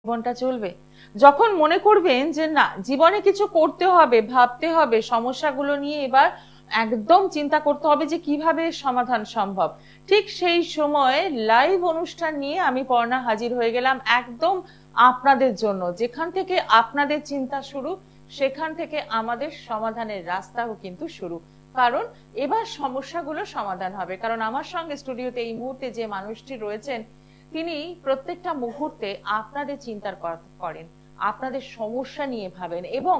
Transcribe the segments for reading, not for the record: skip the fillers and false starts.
জীবনটা চলবে। যখন মনে করবেন যে না, জীবনে কিছু করতে হবে, ভাবতে হবে, সমস্যাগুলো নিয়ে এবার একদম চিন্তা করতে হবে যে কিভাবে সমাধান সম্ভব, ঠিক সেই সময় লাইভ অনুষ্ঠান নিয়ে আমি পর্ণা হাজির হয়ে গেলাম একদম আপনাদের জন্য। যেখান থেকে আপনাদের চিন্তা শুরু, সেখান থেকে আমাদের সমাধানের রাস্তাও কিন্তু শুরু। কারণ এবার সমস্যাগুলো সমাধান হবে। কারণ আমার সঙ্গে স্টুডিওতে এই মুহূর্তে যে মানুষটি রয়েছেন, তিনি প্রত্যেকটা মুহূর্তে আপনাদের চিন্তার করেন, আপনাদের সমস্যা নিয়ে ভাবেন। এবং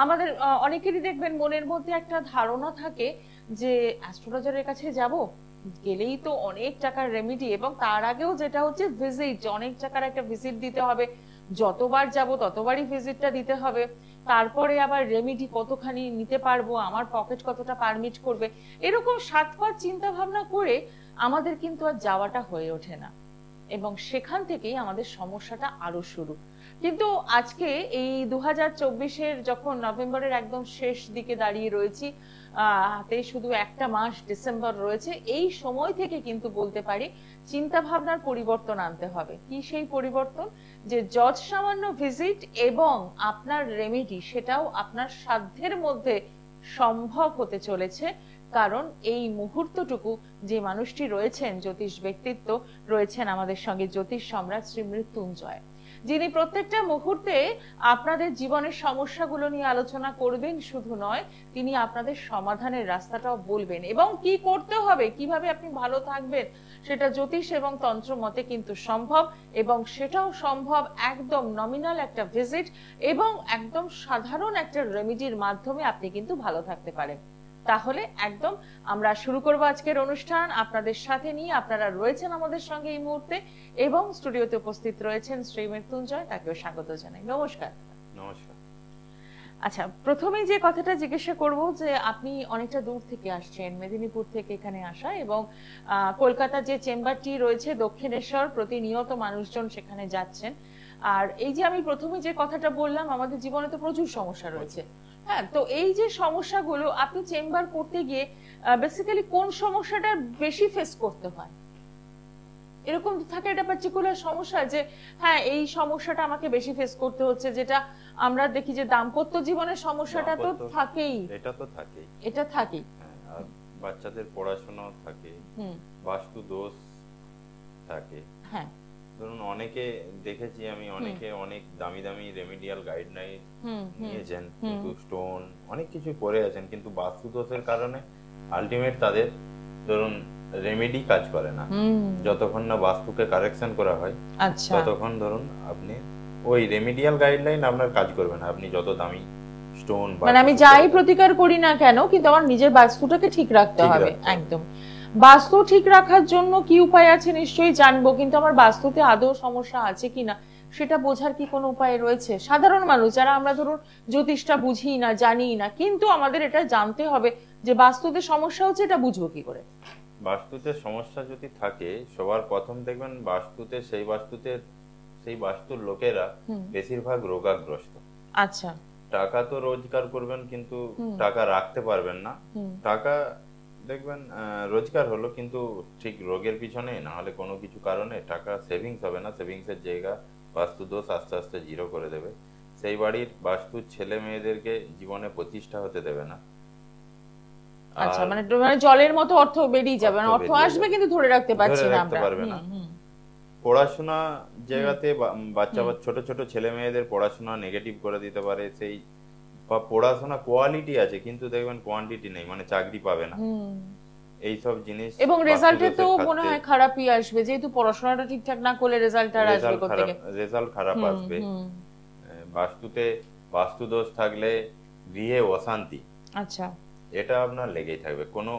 আমাদের অনেকেরই দেখবেন মনের মধ্যে একটা ধারণা থাকে যে অ্যাস্ট্রোলজারের কাছে যাব, গেলেই তো অনেক টাকার রেমেডি, এবং তার আগেও যেটা হচ্ছে ভিজিট, অনেক টাকার একটা ভিজিট দিতে হবে, যতবার যাব ততবারই ভিজিটটা দিতে হবে, তারপরে আবার রেমেডি কতখানি নিতে পারবো, আমার পকেট কতটা পারমিট করবে, এরকম 7 বার চিন্তা ভাবনা করে আমাদের কিন্তু আর যাওয়াটা হয়ে ওঠে না, এবং সেখান থেকেই আমাদের সমস্যাটা আরো শুরু। কিন্তু আজকে এই 2024-এর যখন নভেম্বরের একদম শেষ দিকে দাঁড়িয়ে রয়েছি, হাতে শুধু একটা মাস ডিসেম্বর রয়েছে, এই সময় থেকে কিন্তু বলতে পারি চিন্তা ভাবনার পরিবর্তন আনতে হবে। কি সেই পরিবর্তন? যে যত সামান্য ভিজিট এবং আপনার রেমেডি, সেটাও আপনার সাধ্যের মধ্যে সম্ভব হতে চলেছে। কারণ এই মুহূর্তটুকু যে মানুষটি রয়েছেন, জ্যোতিষ ব্যক্তিত্ব রয়েছেন আমাদের সঙ্গে, জ্যোতিষ সম্রাট শ্রী মৃত্যুঞ্জয়, যিনি প্রত্যেকটা মুহূর্তে আপনাদের জীবনের সমস্যাগুলো নিয়ে আলোচনা করবেন, শুধু নয়, তিনি আপনাদের সমাধানের রাস্তাটাও বলবেন, এবং কি করতে হবে, কিভাবে আপনি ভালো থাকবেন, সেটা জ্যোতিষ এবং তন্ত্র মতে কিন্তু সম্ভব। এবং সেটাও সম্ভব একদম নমিনাল একটা ভিজিট এবং একদম সাধারণ একটা রেমেডির মাধ্যমে আপনি কিন্তু ভালো থাকতে পারেন। তাহলে একদম আমরা শুরু করব আজকের অনুষ্ঠান আপনাদের সাথে নিয়ে। আপনারা রয়েছেন আমাদের সঙ্গে এই মুহূর্তে, এবং স্টুডিওতে উপস্থিত রয়েছেন শ্রী মৃত্যুঞ্জয়, তাকেও স্বাগত জানাই। নমস্কার। নমস্কার। আচ্ছা, প্রথমেই যে কথাটা জিজ্ঞাসা করব যে আপনি অনেকটা দূর থেকে আসছেন, মেদিনীপুর থেকে এখানে আসা, এবং কলকাতার যে চেম্বারটি রয়েছে দক্ষিণেশ্বর, প্রতিনিয়ত মানুষজন সেখানে যাচ্ছেন। আর এই যে আমি প্রথমে যে কথাটা বললাম, আমাদের জীবনে তো প্রচুর সমস্যা রয়েছে। হ্যাঁ, তো এই যে সমস্যাগুলো আপনি চেম্বার করতে গিয়ে বেসিক্যালি কোন সমস্যাটা বেশি ফেস করতে হয়? এরকম থাকে একটা পার্টিকুলার সমস্যা যে হ্যাঁ, এই সমস্যাটা আমাকে বেশি ফেস করতে হচ্ছে, যেটা আমরা দেখি যে দাম্পত্য জীবনের সমস্যাটা তো থাকেই, এটা তো থাকেই, এটা থাকেই, আর বাচ্চাদের পড়াশোনাও থাকে, বাস্তু দোষ থাকে। হ্যাঁ, ধরুন অনেকে দেখেছি আমি, অনেকে অনেক দামি দামি রেমেডিয়াল গাইডলাইন নিয়েছেন, কিন্তু স্টোন অনেক কিছু করে আছেন, কিন্তু বাস্তু দোষের কারণে আলটিমেট তাদের ধরুন রেমেডি কাজ করে না। যতক্ষণ না বাস্তুকে কারেকশন করা হয়, আচ্ছা, ততক্ষণ ধরুন আপনি ওই রেমেডিয়াল গাইডলাইন আপনার কাজ করবে না। আপনি যত দামি স্টোন, মানে আমি যাই প্রতিকার করি না কেন, কিন্তু আমার নিজের বাস্তুটাকে ঠিক রাখতে হবে। একদম। বাস্তু ঠিক রাখার জন্য কি উপায় আছে নিশ্চয়ই জানবো, কিন্তু আমার বাস্তুতে আদৌ সমস্যা আছে কিনা সেটা বোঝার কি কোনো উপায় রয়েছে? সাধারণ মানুষ যারা আমরা ধরুন জ্যোতিষটা বুঝি না, জানি না, কিন্তু আমাদের এটা জানতে হবে যে বাস্তুতে সমস্যা হচ্ছে, এটা বুঝবো কি করে? বাস্তুতে সমস্যা যদি থাকে, সবার প্রথম দেখবেন বাস্তুতে সেই বাস্তুর লোকেরা বেশিরভাগ রোগাগ্রস্ত। আচ্ছা। টাকা তো রোজগার করবেন, কিন্তু টাকা রাখতে পারবেন না। টাকা দেখবেন রোজগার হলো, কিন্তু ঠিক রোগের পিছনে না হলে কোনো কিছু কারণে টাকা সেভিংস হবে না। সেভিংস এর জায়গা বাস্তু দোষ আস্তে আস্তে জিরো করে দেবে। সেই বাড়ির বাস্তুর ছেলে মেয়েদেরকে জীবনে প্রতিষ্ঠা হতে দেবে না। আচ্ছা, মানে জলের মতো অর্থ বেরিয়ে যাবে, মানে অর্থ আসবে কিন্তু ধরে রাখতে পারছি না আমরা। পড়াশোনা জায়গাতে বাচ্চা ছোট ছোট ছেলে মেয়েদের পড়াশোনা নেগেটিভ করে দিতে পারে। সেই বা পড়াশোনা কোয়ালিটি আছে কিন্তু দেখবেন কোয়ান্টিটি নেই, মানে চাকরি পাবে না, এই সব জিনিস। এবং রেজাল্টে তো মনে হয় খারাপই আসবে, যেহেতু পড়াশোনাটা ঠিকঠাক না করলে রেজাল্ট আর আসবে কোথা থেকে? রেজাল্ট খারাপ আসবে। বাস্তুতে বাস্তু দোষ থাকলে গৃহে অশান্তি, আচ্ছা, এটা আপনার লেগেই থাকবে। কোনো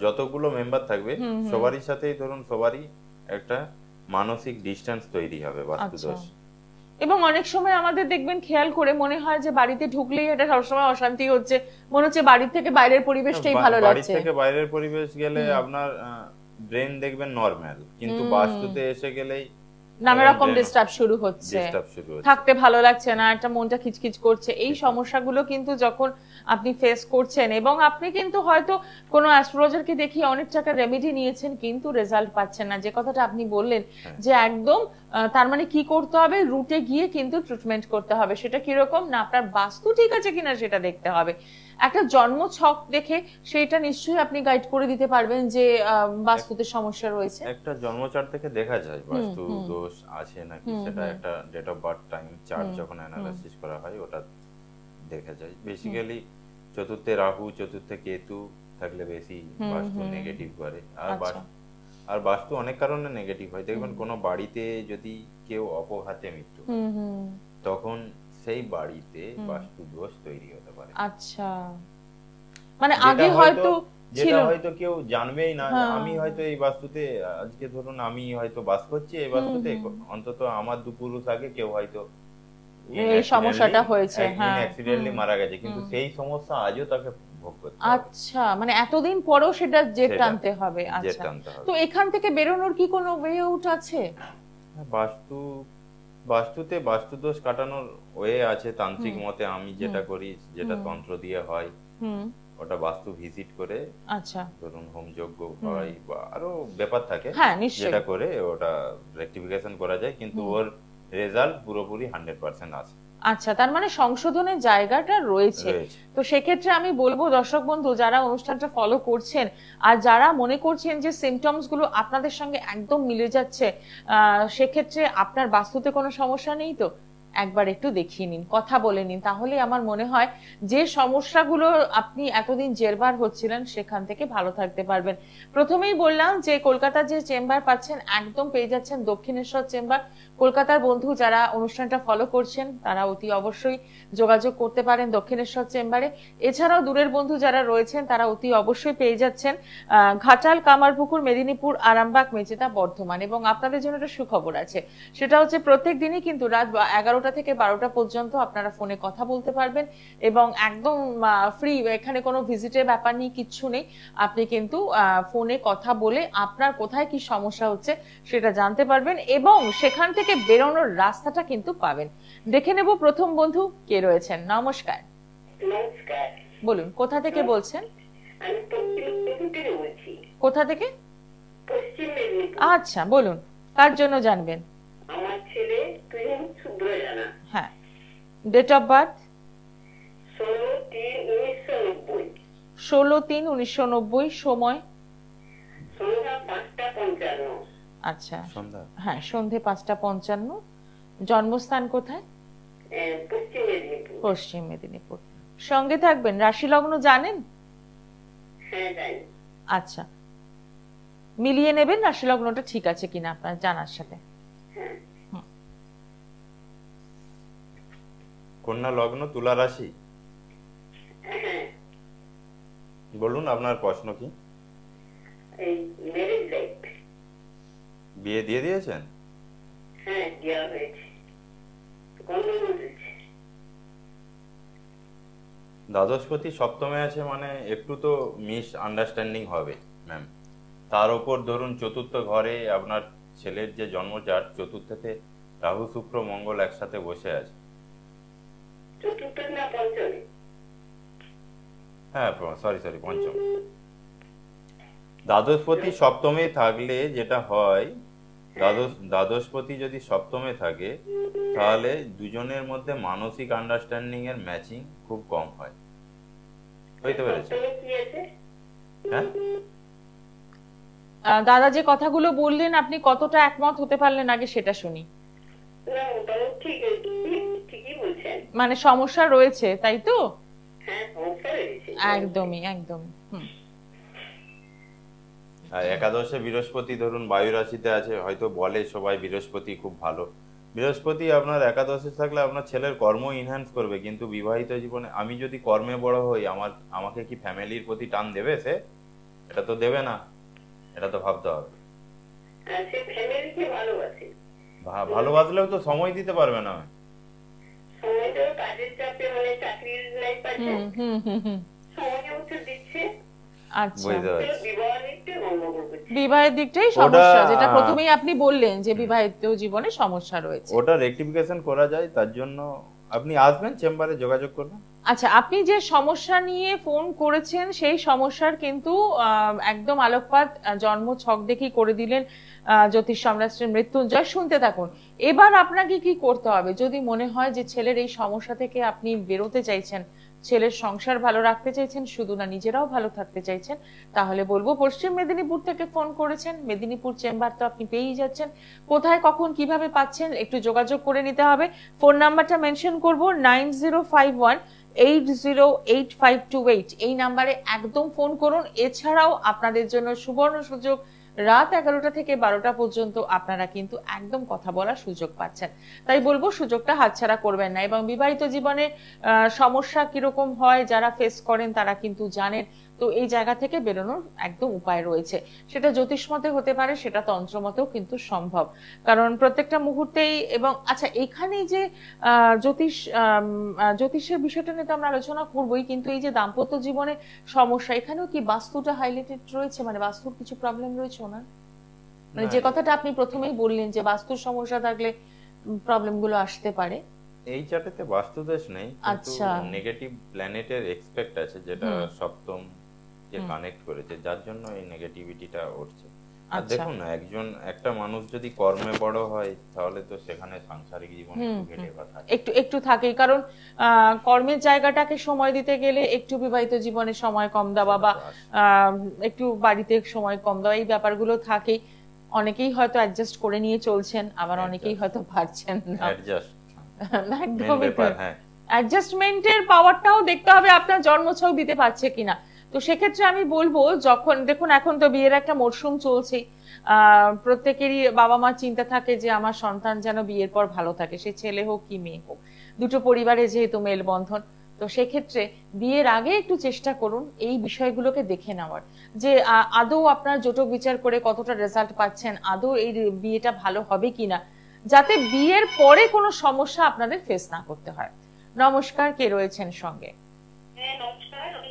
যতগুলো মেম্বার থাকবে সবারই সাথেই ধরুন সবারই একটা মানসিক ডিসটেন্স তৈরি হবে বাস্তু দোষ। এবং অনেক সময় আমাদের দেখবেন খেয়াল করে মনে হয় যে বাড়িতে ঢুকলেই এটা সবসময় অশান্তি হচ্ছে, মনে হচ্ছে বাড়ি থেকে বাইরের পরিবেশটাই ভালো লাগছে। বাড়ি থেকে বাইরের পরিবেশ গেলে আপনার ব্রেন দেখবেন নরমাল, কিন্তু বাস্তুতে এসে গেলেই নানা রকম ডিস্টার্ব শুরু হচ্ছে, থাকতে ভালো লাগছে না, একটা মনটা খিচখিচ করছে, এই সমস্যাগুলো কিন্তু যখন আপনি ফেস করছেন এবং আপনি কিন্তু হয়তো কোনো অ্যাস্ট্রোলজারকে দেখিয়ে অনেক টাকা রেমেডি নিয়েছেন কিন্তু রেজাল্ট পাচ্ছেন না, যে কথাটা আপনি বললেন যে একদম তার মানে কি করতে হবে, রুটে গিয়ে কিন্তু ট্রিটমেন্ট করতে হবে। সেটা কিরকম না, আপনার বাস্তু ঠিক আছে কিনা সেটা দেখতে হবে। একটা জন্ম ছক দেখে সেটা নিশ্চয়ই আপনি গাইড করে দিতে পারবেন যে বাস্তুতে সমস্যা রয়েছে। একটা জন্মচার্ট থেকে দেখা যায় বাস্তু দোষ আছে নাকি, সেটা একটা date of birth time chart যখন অ্যানালাইসিস করা হয় ওটা দেখা যায়। বেসিক্যালি চতুর্থে রাহু চতুর্থে কেতু থাকলে বেশি বাস্তু নেগেটিভ করে। আর বাস্তু অনেক কারণে নেগেটিভ হয়। দেখবেন কোনো বাড়িতে যদি কেউ অপঘাতে মৃত্যু তখন সেই বাড়িতে বাস্তু দোষ তৈরি হতে পারে। আচ্ছা, মানে আগে হয়তো যেটা হয়তো কেউ জানবেই না। আমি হয়তো এই বাস্তুতে আজকে ধরুন আমি হয়তো বাস করছি এই বাস্তুতে, অন্তত আমার দুপুরুষ আগে কেউ হয়তো এই সমস্যাটা হয়েছে, হ্যাঁ অ্যাক্সিডেন্টলি মারা গেছে, কিন্তু সেই সমস্যা আজও তাকে ভোগ করতে হবে। আচ্ছা, মানে এতদিন পরেও সেটা জেদ টানতে হবে। আচ্ছা, তো এখান থেকে বেরোনোর কি কোনো ওয়ে আউট আছে? বাস্তুতে বাস্তু দোষ কাটানোর ওয়ে আছে তান্ত্রিক মতে। আমি যেটা করি, যেটা তন্ত্র দিয়ে হয়, ওটা বাস্তু ভিজিট করে, আচ্ছা ধরুন হোম যজ্ঞ হয় বা আরো ব্যাপার থাকে, যেটা করে ওটা রেকটিফিকেশন করা যায়, কিন্তু ওর রেজাল্ট পুরোপুরি 100% আসে। আচ্ছা, তার মানে সংশোধনের জায়গাটা রয়েছে। তো সেক্ষেত্রে আমি বলবো দর্শক বন্ধু যারা অনুষ্ঠানটা ফলো করছেন আর যারা মনে করছেন যে সিমটমস গুলো আপনাদের সঙ্গে একদম মিলে যাচ্ছে, সেক্ষেত্রে আপনার বাস্তুতে কোনো সমস্যা নেই তো একবার একটু দেখিয়ে নিন, কথা বলে নিন, তাহলে আমার মনে হয় যে সমস্যাগুলো আপনি এতদিন জেরবার হচ্ছিলেন সেখান থেকে ভালো থাকতে পারবেন। প্রথমেই বললাম যে কলকাতার যে চেম্বার পাচ্ছেন একদম পেয়ে যাচ্ছেন দক্ষিণেশ্বর চেম্বার। কলকাতার বন্ধু যারা অনুষ্ঠানটা ফলো করছেন তারা অতি অবশ্যই যোগাযোগ করতে পারেন দক্ষিণেশ্বর চেম্বারে। এছাড়াও দূরের বন্ধু যারা রয়েছেন তারা অতি অবশ্যই পেয়ে যাচ্ছেন ঘাটাল, কামারপুকুর, মেদিনীপুর, আরামবাগ, মেচেদা, বর্ধমান। এবং আপনাদের জন্য একটা সুখবর আছে, সেটা হচ্ছে প্রত্যেক দিনই কিন্তু রাত 11টা থেকে 12টা পর্যন্ত আপনারা ফোনে কথা বলতে পারবেন এবং একদম ফ্রি, এখানে কোনো ভিজিটের ব্যাপার নেই, কিচ্ছু নেই। আপনি কিন্তু ফোনে কথা বলে আপনার কোথায় কি সমস্যা হচ্ছে সেটা জানতে পারবেন এবং সেখান থেকে বেরোনোর রাস্তাটা কিন্তু পাবেন। দেখে নেব প্রথম বন্ধু কে রয়েছেন। নমস্কার। নমস্কার, বলুন কোথা থেকে বলছেন? আমি পশ্চিম থেকে বলছি। কোথা থেকে? পশ্চিম মেদিনীপুর। আচ্ছা, বলুন কার জন্য জানবেন? আমার ছেলে তুহিন সুব্রজানা। হ্যাঁ, ডেট অফ বার্থ 16/3/1990। 16/3/1990। সময় সন্ধ্যা 5:55। আচ্ছা, হ্যাঁ সন্ধে 5:55। জন্মস্থান কোথায়? পশ্চিম মেদিনীপুর। পশ্চিম মেদিনীপুর। সঙ্গে থাকবেন। রাশি লগ্ন জানেন? হ্যাঁ জানি। আচ্ছা, মিলিয়ে নেবেন রাশি লগ্নটা ঠিক আছে কিনা আপনার জানার সাথে। কন্যা লগ্ন, তুলা রাশি। বলুন আপনার প্রশ্ন কি? এই ম্যারেজ লাইফ। বিয়ে দিয়ে দিয়েছেন? হ্যাঁ দেওয়া হয়েছে। দ্বাদশপতি সপ্তমে আছে, মানে একটু তো মিস আন্ডারস্ট্যান্ডিং হবে ম্যাম। তার উপর ধরুন চতুর্থ ঘরে আপনার ছেলের যে জন্মচার্ট, চতুর্থতে রাহু শুক্র মঙ্গল একসাথে বসে আছে। হ্যাঁ সরি পঞ্চম। দ্বাদশপতি সপ্তমে থাকলে যেটা হয়, দ্বাদশপতি যদি সপ্তমে থাকে তাহলে দুজনের মধ্যে মানসিক আন্ডারস্ট্যান্ডিং এর ম্যাচিং খুব কম হয়। বুঝতে পেরেছেন? হ্যাঁ দাদা যে কথাগুলো বললেন আপনি কতটা একমত হতে পারলেন আগে সেটা শুনি। মানে সমস্যা রয়েছে তাই তো? একদমই একদমই। আর একাদশে বৃহস্পতি ধরুন বায়ু রাশিতে আছে, হয়তো বলে সবাই বৃহস্পতি খুব ভালো। বৃহস্পতি আপনার একাদশে থাকলে আপনার ছেলের কর্ম ইনহ্যান্স করবে, কিন্তু বিবাহিত জীবনে আমি যদি কর্মে বড় হই আমাকে কি ফ্যামিলির প্রতি টান দেবে সে? এটা তো দেবে না, এটা তো ভাবতে হবে। ভালোবাসলেও তো সময় দিতে পারবে না। আচ্ছা, বুঝতে পারছি। বিবাহিত গন্ডগোল করছে। বিবাহের দিকটাই সমস্যা, যেটা প্রথমেই আপনি বললেন যে বিবাহিত জীবনে সমস্যা রয়েছে। ওটা রেকটিফিকেশন করা যায়, তার জন্য আপনি আসবেন চেম্বারে, যোগাযোগ করবেন। আচ্ছা, আপনি যে সমস্যা নিয়ে ফোন করেছেন সেই সমস্যার কিন্তু একদম আলোকপাত জন্ম ছক দেখেই করে দিলেন জ্যোতিষ সম্রাট শ্রী মৃত্যুঞ্জয়। শুনতে থাকুন। এবার আপনাকে কি করতে হবে, যদি মনে হয় যে ছেলের এই সমস্যা থেকে আপনি বেরোতে চাইছেন, ছেলের সংসার ভালো রাখতে চাইছেন, শুধু না নিজেরাও ভালো থাকতে চাইছেন, তাহলে বলবো পশ্চিম মেদিনীপুর থেকে ফোন করেছেন, মেদিনীপুর চেম্বার তো আপনি পেয়েই যাচ্ছেন। কোথায়, কখন, কিভাবে পাচ্ছেন একটু যোগাযোগ করে নিতে হবে। ফোন নাম্বারটা মেনশন করবো 9051808528, এই নাম্বারে একদম ফোন করুন। এছাড়াও আপনাদের জন্য সুবর্ণ সুযোগ, রাত 11টা থেকে 12টা পর্যন্ত আপনারা কিন্তু একদম কথা বলার সুযোগ পাচ্ছেন। তাই বলবো সুযোগটা হাতছাড়া করবেন না। এবং বিবাহিত জীবনে সমস্যা কিরকম হয় যারা ফেস করেন তারা কিন্তু জানেন। তো এই জায়গা থেকে বেরোনোর একদম উপায় রয়েছে, সেটা জ্যোতিষ মতে হতে পারে, সেটা তন্ত্র মতেও কিন্তু সম্ভব, কারণ প্রত্যেকটা মুহূর্তেই। এবং আচ্ছা, এখানে যে জ্যোতিষের বিষয়টা নিয়ে তো আমরা আলোচনা করবোই, কিন্তু এই যে দাম্পত্য জীবনে সমস্যা, এখানেও কি বাস্তুটা হাইলাইটেড রয়েছে, মানে বাস্তুর কিছু প্রবলেম রয়েছে ওনার? মানে যে কথাটা আপনি প্রথমেই বললেন যে বাস্তুর সমস্যা থাকলে প্রবলেম গুলো আসতে পারে। এই চার্টেতে বাস্তুদোষ নেই, কিন্তু আচ্ছা। নেগেটিভ প্ল্যানেটের এক্সপেক্ট আছে, যেটা সপ্তম যে কানেক্ট করেছে, যার জন্য এই নেগেটিভিটিটা উঠছে। আর দেখুন না, একটা মানুষ যদি কর্মে বড় হয় তাহলে তো সেখানে সাংসারিক জীবনে একটু ঘেটে কথা একটু থাকেই, কারণ কর্মের জায়গাটাকে সময় দিতে গেলে একটু বিবাহিত জীবনে সময় কম দেওয়া বা একটু বাড়িতে সময় কম দেওয়া, এই ব্যাপারগুলো থাকেই। অনেকেই হয়তো অ্যাডজাস্ট করে নিয়ে চলছেন, আবার অনেকেই হয়তো পারছেন না। একদমই অ্যাডজাস্টমেন্টের পাওয়ারটাও দেখতে হবে আপনার জন্মছক দিতে পারছে কিনা। তো সেক্ষেত্রে আমি বলবো, যখন দেখুন এখন তো বিয়ের একটা মরশুম চলছে, প্রত্যেকেরই বাবা মা চিন্তা থাকে যে আমার সন্তান যেন বিয়ের পর ভালো থাকে, সে ছেলে হোক কি মেয়ে হোক, দুটো পরিবারে যেহেতু মেলবন্ধন। তো সেক্ষেত্রে বিয়ের আগে একটু চেষ্টা করুন এই বিষয়গুলোকে দেখে নেওয়ার, যে আদৌ আপনার জোটক বিচার করে কতটা রেজাল্ট পাচ্ছেন, আদৌ এই বিয়েটা ভালো হবে কিনা, যাতে বিয়ের পরে কোনো সমস্যা আপনাদের ফেস না করতে হয়। নমস্কার, কে রয়েছেন সঙ্গে? হ্যাঁ নমস্কার, আমি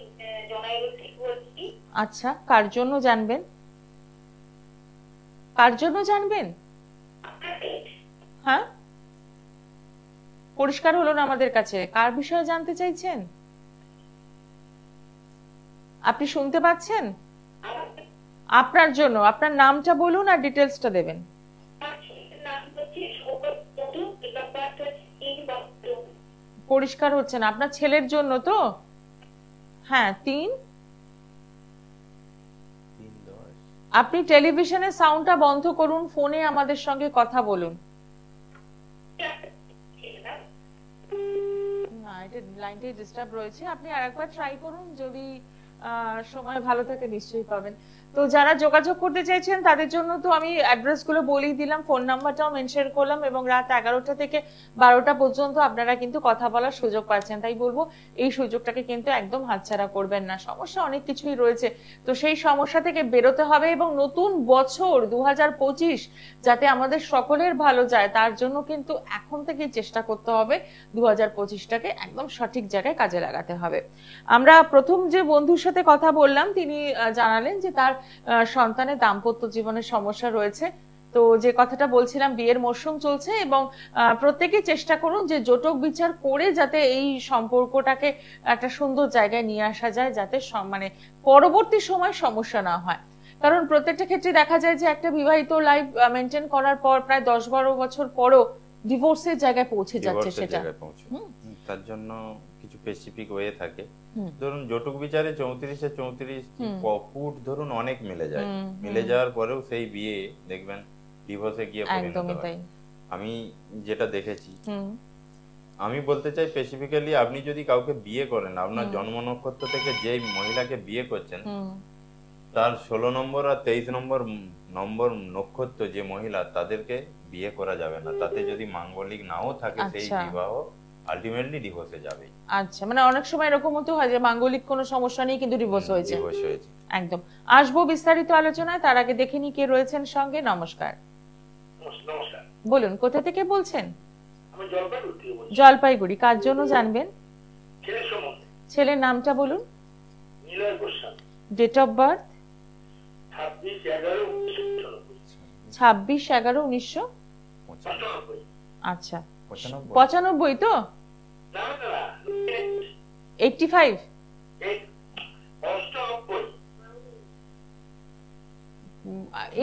জনাইরুল থেকে বলছি। আচ্ছা, কার জন্য জানবেন? কার জন্য জানবেন? হ্যাঁ, পরিষ্কার হলো না আমাদের কাছে, কার বিষয়ে জানতে চাইছেন? আপনি শুনতে পাচ্ছেন? আপনার জন্য, আপনার নামটা বলুন আর ডিটেলসটা দেবেন। পরিষ্কার হচ্ছে না, আপনার ছেলের জন্য তো? হ্যাঁ, 3। আপনি টেলিভিশনের সাউন্ডটা বন্ধ করুন, ফোনে আমাদের সঙ্গে কথা বলুন। না, এটা লাইনটাই ডিস্টার্ব রয়েছে, আপনি আরেকবার ট্রাই করুন, যদি সময় ভালো থাকে নিশ্চয়ই পাবেন। তো যারা যোগাযোগ করতে চাইছেন তাদের জন্য তো আমি অ্যাড্রেসগুলো বলেই দিলাম, ফোন নাম্বারটাও মেনশন করলাম, এবং রাত 11টা থেকে 12টা পর্যন্ত আপনারা কিন্তু কথা বলার সুযোগ পাচ্ছেন। তাই বলবো এই সুযোগটাকে কিন্তু একদম হাতছাড়া করবেন না। সমস্যা অনেক কিছুই রয়েছে, তো সেই সমস্যা থেকে বেরোতে হবে, এবং নতুন বছর 2025 যাতে আমাদের সকলের ভালো যায়, তার জন্য কিন্তু এখন থেকে চেষ্টা করতে হবে 2025টাকে একদম সঠিক জায়গায় কাজে লাগাতে হবে। আমরা প্রথম যে বন্ধুর সাথে কথা বললাম, তিনি জানালেন যে তার সন্তানের দাম্পত্য জীবনের সমস্যা রয়েছে। তো যে কথাটা বলছিলাম, বিয়ের মরশুম চলছে, এবং প্রত্যেকেই চেষ্টা করুন যে জোটক বিচার করে যাতে এই সম্পর্কটাকে একটা সুন্দর জায়গায় নিয়ে আসা যায়, যাতে মানে পরবর্তী সময় সমস্যা না হয়। কারণ প্রত্যেকটা ক্ষেত্রে দেখা যায় যে একটা বিবাহিত লাইফ মেনটেন করার পর প্রায় 10-12 বছর পরও ডিভোর্সের জায়গায় পৌঁছে যাচ্ছে সেটা। তার জন্য কিছু স্পেসিফিক ওয়ে থাকে। ধরুন জটক বিচারে 34 ফুট ধরুন অনেক মিলে যায়, মিলে যাওয়ার পরেও সেই বিয়ে দেখবেন ডিভোর্সে গিয়ে পরিণত হয়। আমি যেটা দেখেছি, আমি বলতে চাই স্পেসিফিক্যালি, আপনি যদি কাউকে বিয়ে করেন, আপনার জন্ম নক্ষত্র থেকে যে মহিলাকে বিয়ে করছেন তার 16 নম্বর আর 23 নম্বর নক্ষত্র যে মহিলা, তাদেরকে বিয়ে করা যাবে না। তাতে যদি মাঙ্গলিক নাও থাকে সেই বিবাহ আলটিমেটলি ডিভোর্সে যাবে। আচ্ছা, মানে অনেক সময় এরকম হতে হয় যে মাঙ্গলিক কোনো সমস্যা নেই কিন্তু ডিভোর্স হয়েছে। একদম আসবো বিস্তারিত আলোচনায়, তার আগে দেখে নি কে রয়েছেন সঙ্গে। নমস্কার। নমস্কার, বলুন কোথা থেকে বলছেন? আমি জলপাইগুড়ি থেকে বলছি। জলপাইগুড়ি, কার জন্য জানবেন? ছেলের সম্বন্ধে। ছেলের নামটা বলুন। Niloy Goswami. Date of birth 26/11/1995 26/11/1995। আচ্ছা 95 95 তো না না 85 98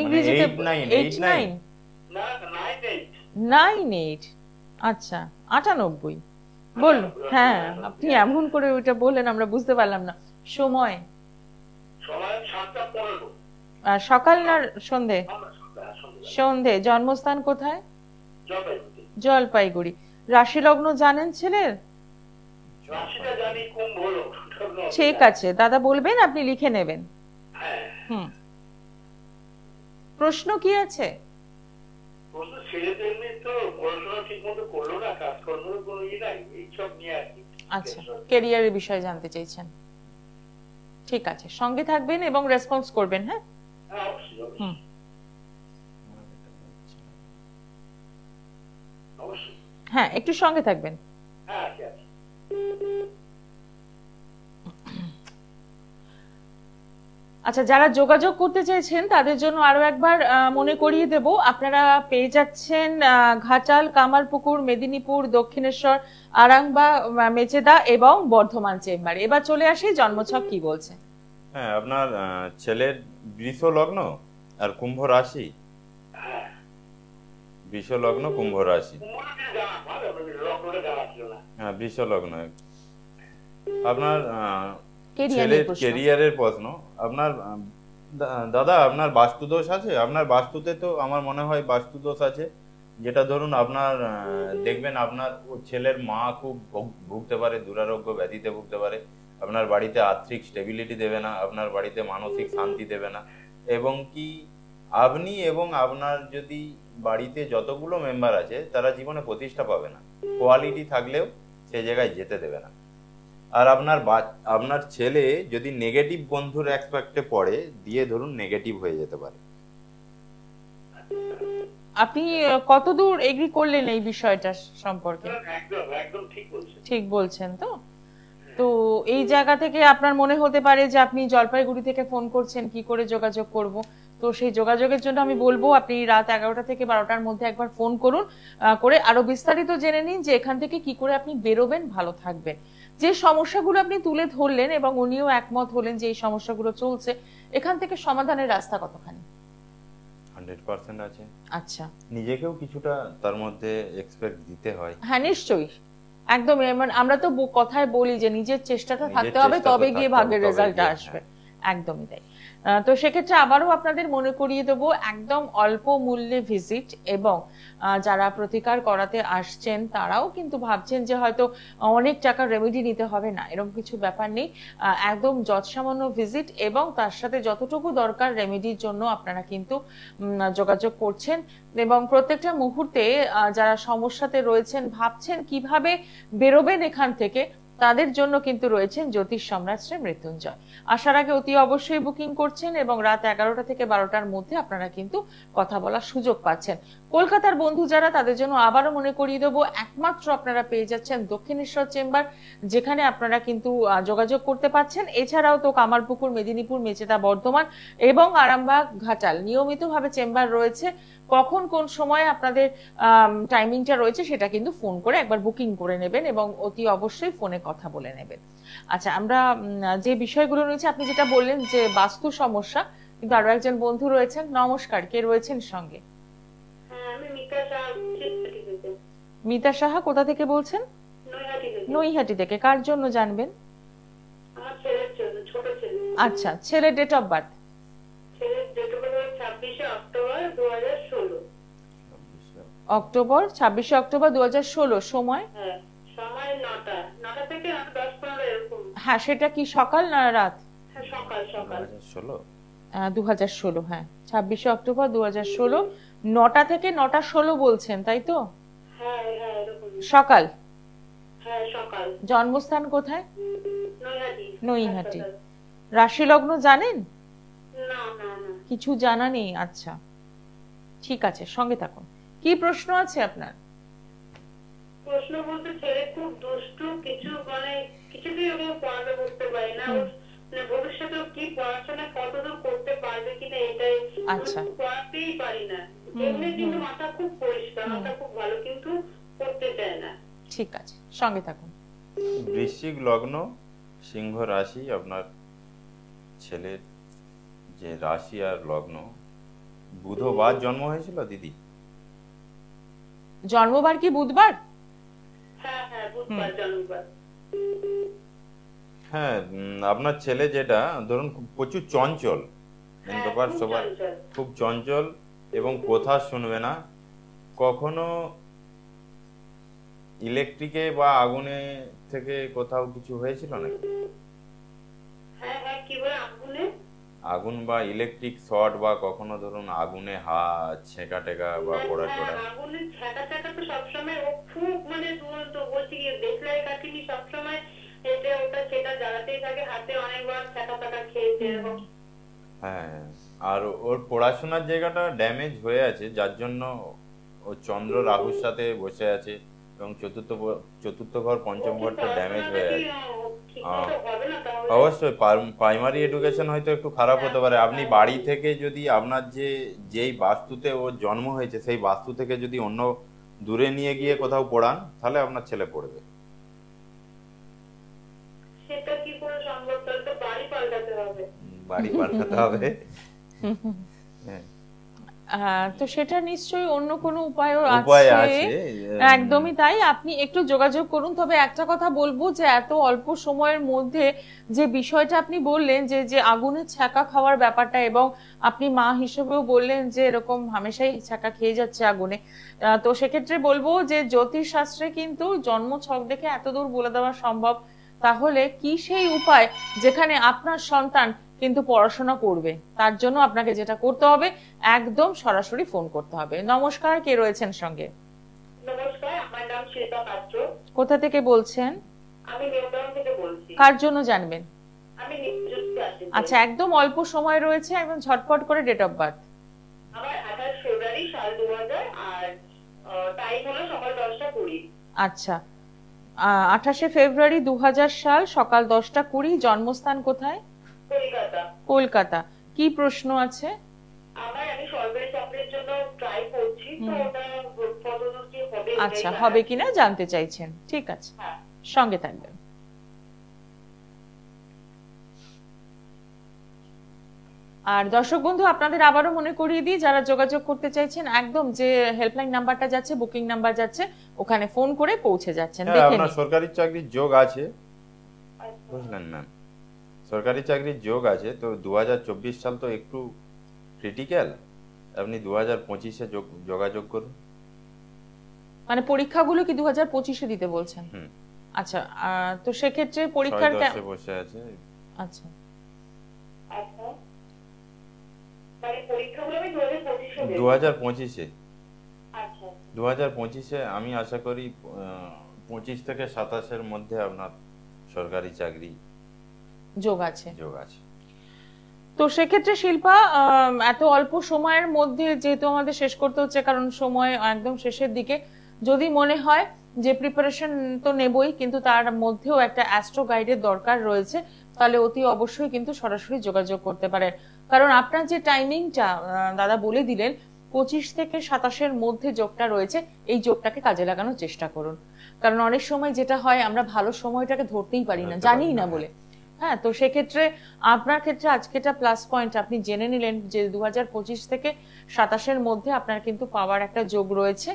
ইংরেজিতে 89 না 98 98 আচ্ছা 98 বলুন। হ্যাঁ আপনি এমন করে ওইটা বললেন আমরা বুঝতে পারলাম না। সময় সময় 7:15 সকাল না সন্ধে? আমরা সন্ধে। জন্মস্থান কোথায়? জলপাইগুড়ি। জলপাইগুড়ি। রাশি লগ্ন জানেন ছেলের? রাশিটা জানি কুম্ভ লগ্ন। ঠিক আছে দাদা বলবেন, আপনি লিখে নেবেন। হ্যাঁ প্রশ্ন কি আছে? প্রশ্ন ছেলেদের মেয়ে তো পড়াশোনা ঠিক মতো করলো না, কাজকর্মের কোনো নাই, এইসব নিয়ে আর কি। আচ্ছা ক্যারিয়ারের বিষয়ে জানতে চাইছেন, ঠিক আছে সঙ্গে থাকবেন এবং রেসপন্স করবেন। হ্যাঁ হ্যাঁ অবশ্যই অবশ্যই হ্যাঁ একটু সঙ্গে থাকবেন। হ্যাঁ আছে আছে। আচ্ছা যারা যোগাযোগ করতে চাইছেন তাদের জন্য আরো একবার মনে করিয়ে দেব, আপনারা পেয়ে যাচ্ছেন ঘাটাল, কামারপুকুর, মেদিনীপুর, দক্ষিণেশ্বর, আরামবাগ, মেচেদা এবং বর্ধমান চেম্বারে। এবার চলে আসি জন্মছক কি বলছে। হ্যাঁ আপনার ছেলের বৃষ লগ্ন আর কুম্ভ রাশি। বৃষ লগ্ন কুম্ভ রাশি। হ্যাঁ বৃষ লগ্ন। আপনার ছেলের ক্যারিয়ারের প্রশ্ন। আপনার দাদা আপনার বাস্তু দোষ আছে? আপনার বাস্তুতে তো আমার মনে হয় বাস্তু দোষ আছে, যেটা ধরুন আপনার দেখবেন আপনার ছেলের মা খুব ভুগতে পারে, দুরারোগ্য ব্যাধিতে ভুগতে পারে, আপনার বাড়িতে আর্থিক স্টেবিলিটি দেবে না, আপনার বাড়িতে মানসিক শান্তি দেবে না, এবং কি আপনি এবং আপনার যদি বাড়িতে যতগুলো মেম্বার আছে তারা জীবনে প্রতিষ্ঠা পাবে না, কোয়ালিটি থাকলেও সে জায়গায় যেতে দেবে না। আর আপনার ছেলে যদি নেগেটিভ বন্ধুর অ্যাসপেক্টে পড়ে দিয়ে ধরুন নেগেটিভ হয়ে যেতে পারে। আপনি কতদূর এগ্রি করলেন এই বিষয়টা সম্পর্কে? একদম ঠিক বলছেন তো। তো এই জায়গা থেকে আপনার মনে হতে পারে যে আপনি জলপাইগুড়ি থেকে ফোন করছেন, কি করে যোগাযোগ করব। তো সেই যোগাযোগের জন্য আমি বলবো আপনি রাত 11টা থেকে 12টার মধ্যে একবার ফোন করুন, করে আরো বিস্তারিত জেনে নিন যে এখান থেকে কি করে আপনি বেরোবেন, ভালো থাকবেন। যে সমস্যাগুলো আপনি তুলে ধরলেন এবং উনিও একমত হলেন যে এই সমস্যাগুলো চলছে, এখান থেকে সমাধানের রাস্তা কতখানি? 100% আছে। আচ্ছা নিজেকেও কিছুটা তার মধ্যে এক্সপেক্ট দিতে হয়। হ্যাঁ নিশ্চয়ই, একদম। আমরা তো কথায় বলি যে নিজের চেষ্টাটা থাকতে হবে, তবে গিয়ে ভাগ্যের রেজাল্ট আসবে। একদমই তাই। তো সেক্ষেত্রে আবারও আপনাদের মনে করিয়ে দেবো একদম অল্প মূল্যে ভিজিট, এবং যারা প্রতিকার করাতে আসছেন তারাও কিন্তু ভাবছেন যে হয়তো অনেক টাকার রেমেডি নিতে হবে, না এরকম কিছু ব্যাপার নেই। একদম যৎসামান্য ভিজিট এবং তার সাথে যতটুকু দরকার রেমেডির জন্য আপনারা কিন্তু যোগাযোগ করছেন, এবং প্রত্যেকটা মুহূর্তে যারা সমস্যাতে রয়েছেন, ভাবছেন কিভাবে বেরোবেন এখান থেকে, তাদের জন্য কিন্তু রয়েছেন জ্যোতিষ সম্রাট শ্রী মৃত্যুঞ্জয়। আসার আগে অতি অবশ্যই বুকিং করছেন এবং রাত 11টা থেকে 12টার মধ্যে আপনারা কিন্তু কথা বলার সুযোগ পাচ্ছেন। কলকাতার বন্ধু যারা, তাদের জন্য আবারও মনে করিয়ে দেবো একমাত্র আপনারা পেয়ে যাচ্ছেন দক্ষিণেশ্বর চেম্বার, যেখানে আপনারা কিন্তু যোগাযোগ করতে পারছেন। এছাড়াও তো কামারপুকুর, মেদিনীপুর, মেচেদা, বর্ধমান এবং আরামবাগ, ঘাটাল নিয়মিতভাবে চেম্বার রয়েছে। কখন কোন সময় আপনাদের টাইমিংটা রয়েছে সেটা কিন্তু ফোন করে একবার বুকিং করে নেবেন এবং অতি অবশ্যই ফোনে কথা বলে নেবেন। আচ্ছা আমরা যে বিষয়গুলো রয়েছে, আপনি যেটা বললেন যে বাস্তু সমস্যা, কিন্তু আরো একজন বন্ধু রয়েছেন। নমস্কার, কে রয়েছেন সঙ্গে? মিতা সাহা কোথা থেকে বলছেন? নৈহাটি থেকে। কার জন্য জানবেন? আচ্ছা ছেলের ডেট অফ বার্থ? 26শে অক্টোবর 2016। সময়? হ্যাঁ সেটা কি সকাল না রাত? 2016। হ্যাঁ 26শে অক্টোবর 2016, 9টা থেকে 9টা 16 বলছেন তাই তো? সকাল। জন্মস্থান কোথায়? নৈহাটি। রাশি লগ্ন জানেন? কিছু জানা নেই। আচ্ছা ঠিক আছে সঙ্গে থাকুন। কি প্রশ্ন আছে আপনার? প্রশ্ন বলতে ছেলে খুব দুষ্টু, কিছুতেই ওকে পড়াতে বসতে পারি না, ভবিষ্যতে কি পড়াশোনা কতদূর করতে পারবে কিনা এটাই আচ্ছা। পড়াতেই পারি না। এমনি কিন্তু মাথা খুব পরিষ্কার, মাথা খুব ভালো, কিন্তু করতে চায় না। ঠিক আছে, সঙ্গে থাকুন। বৃশ্চিক লগ্ন, সিংহ রাশি, আপনার ছেলের যে রাশি আর লগ্ন, বুধবার জন্ম হয়েছিল দিদি? জন্মবার কি বুধবার? হ্যাঁ হ্যাঁ, বুধবার জন্মবার। হ্যাঁ, আপনার ছেলে যেটা ধরুন প্রচুর চঞ্চল, ব্যাপার সবার খুব চঞ্চল, এবং কথা শুনবে না। কখনো ইলেকট্রিকে বা আগুনে থেকে কোথাও কিছু হয়েছিল নাকি? হ্যাঁ হ্যাঁ, কি বলে আগুনে? আগুন বা ইলেকট্রিক শর্ট, বা কখনো ধরুন আগুনে হাত ছেঁকা টেকা বা পোড়া টোড়া? আগুনে ছেঁকা টেকা তো সবসময়, ও খুব মানে দুরন্ত, বলছি কি দেখলাই কাটিনি, সবসময় এটা ওটা সেটা জ্বালাতেই থাকে, হাতে অনেকবার ছেঁকা টেকা খেয়েছে এরকম। হ্যাঁ, আর ওর পড়াশোনার জায়গাটা ড্যামেজ হয়ে আছে, যার জন্য ও চন্দ্র রাহুর সাথে বসে আছে, এবং চতুর্থ ঘর পঞ্চম ঘরটা ড্যামেজ হয়ে আছে। অবশ্যই প্রাইমারি এডুকেশন হয়তো একটু খারাপ হতে পারে। আপনি বাড়ি থেকে যদি আপনার যেই বাস্তুতে ওর জন্ম হয়েছে সেই বাস্তু থেকে যদি অন্য দূরে নিয়ে গিয়ে কোথাও পড়ান, তাহলে আপনার ছেলে পড়বে। সেটা কি করে সম্ভব? তাহলে তো বাড়ি পাল্টাতে হবে। বাড়ি পাল্টাতে হবে। হ্যাঁ, তো সেটা নিশ্চয়ই অন্য কোনো উপায়ও উপায় আছে। আছে। একদমই তাই, আপনি একটু যোগাযোগ করুন। তবে একটা কথা বলবো যে এত অল্প সময়ের মধ্যে যে বিষয়টা আপনি বললেন যে যে আগুনের ছ্যাঁকা খাওয়ার ব্যাপারটা, এবং আপনি মা হিসেবেও বললেন যে এরকম হামেশাই ছ্যাঁকা খেয়ে যাচ্ছে আগুনে, তো সেক্ষেত্রে বলবো যে জ্যোতিষ শাস্ত্রে কিন্তু জন্ম ছক দেখে এত দূর বলে দেওয়া সম্ভব। তাহলে কি সেই উপায় যেখানে আপনার সন্তান কিন্তু পড়াশোনা করবে? তার জন্য আপনাকে যেটা করতে হবে, একদম সরাসরি ফোন করতে হবে। নমস্কার, কে রয়েছেন সঙ্গে? নমস্কার, আমার নাম শিল্পা পাত্র। কোথা থেকে বলছেন? আমি নিউটাউন থেকে বলছি। কার জন্য জানবেন? আমি নিউজে আছি। আচ্ছা, একদম অল্প সময় রয়েছে, একদম ঝটপট করে ডেট অফ বার্থ। আমার 28 ফেব্রুয়ারি সাল 2000, আর টাইম হলো সকাল 10:20। আচ্ছা, 28 ফেব্রুয়ারি 2000 সাল, সকাল 10:20। জন্মস্থান কোথায়? কলকাতা। কলকাতা। কি প্রশ্ন আছে? আমি সরকারি চাকরির জন্য ট্রাই করছি, তো ওটা কতদূর কি হবে? আচ্ছা, হবে কিনা জানতে চাইছেন? ঠিক আছে, হ্যাঁ, সঙ্গে থাকবেন। আর দর্শক বন্ধু, আপনাদের আবারও মনে করিয়ে দিই, যারা যোগাযোগ করতে চাইছেন, একদম যে হেল্পলাইন নাম্বারটা যাচ্ছে, বুকিং নাম্বার যাচ্ছে, ওখানে ফোন করে পৌঁছে যাচ্ছেন। দেখে আপনার সরকারি চাকরির যোগ আছে, বুঝলেন ম্যাম? সরকারি চাকরির যোগ আছে, তো 2024 সাল তো একটু ক্রিটিক্যাল। আপনি 2025-এ যোগাযোগ করুন। মানে পরীক্ষাগুলো কি 2025-এ দিতে বলছেন? আচ্ছা, তো সেক্ষেত্রে পরীক্ষার বসে আছে। আচ্ছা, আচ্ছা, মানে পরীক্ষাগুলো আমি 2025-এ দেব। 2025-এ। আচ্ছা, 2025-এ আমি আশা করি 25 থেকে 27-এর মধ্যে আপনার সরকারি চাকরি যোগ আছে। তো সেক্ষেত্রে শিল্পা, এত অল্প সময়ের মধ্যে যেহেতু আমাদের শেষ করতে হচ্ছে, কারণ সময় একদম শেষের দিকে, যদি মনে হয় যে প্রিপারেশন তো নেবই, কিন্তু তার মধ্যেও একটা অ্যাস্ট্রো গাইডের দরকার রয়েছে, তাহলে অতি অবশ্যই কিন্তু সরাসরি যোগাযোগ করতে পারেন। কারণ আপনার যে টাইমিংটা দাদা বলে দিলেন, 25 থেকে 27-এর মধ্যে যোগটা রয়েছে, এই যোগটাকে কাজে লাগানোর চেষ্টা করুন। কারণ অনেক সময় যেটা হয়, আমরা ভালো সময়টাকে ধরতেই পারি না, জানিই না বলে। হ্যাঁ, তো সেক্ষেত্রে আপনার ক্ষেত্রে আজকেটা প্লাস পয়েন্ট, আপনি জেনে নিলেন যে 2025 থেকে 27-এর মধ্যে আপনার কিন্তু পাওয়ার একটা যোগ রয়েছে।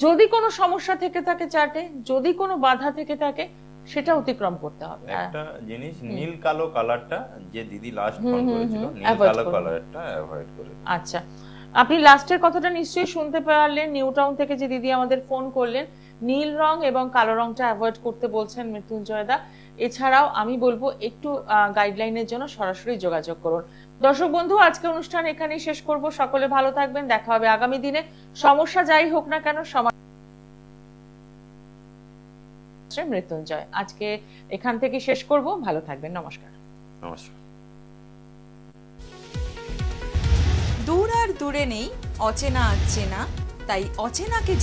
যদি কোনো সমস্যা থেকে থাকে চার্টে, যদি কোনো বাধা থেকে থাকে, সেটা অতিক্রম করতে হবে। একটা জিনিস, নীল কালো কালারটা, যে দিদি লাস্ট ফোন করেছিল, নীল কালো কালারটা অ্যাভয়েড করে। আচ্ছা, আপনি লাস্টের কথাটা নিশ্চয়ই শুনতে পারলেন। নিউটাউন থেকে যে দিদি আমাদের ফোন করলেন, নীল রং এবং কালো রংটা অ্যাভয়েড করতে বলছেন মৃত্যুঞ্জয় দা। এছাড়াও আমি বলবো একটু গাইডলাইনের জন্য সরাসরি যোগাযোগ করুন। দর্শক বন্ধু, আজকে অনুষ্ঠান এখানেই শেষ করব। সকলে ভালো থাকবেন, দেখা হবে আগামী দিনে। সমস্যা যাই হোক না কেন, মৃত্যুঞ্জয়, আজকে এখান থেকে শেষ করব। ভালো থাকবেন, নমস্কার। নমস্কার। দূর আর দূরে নেই অচেনা আচেনা, তাই অচেনাকে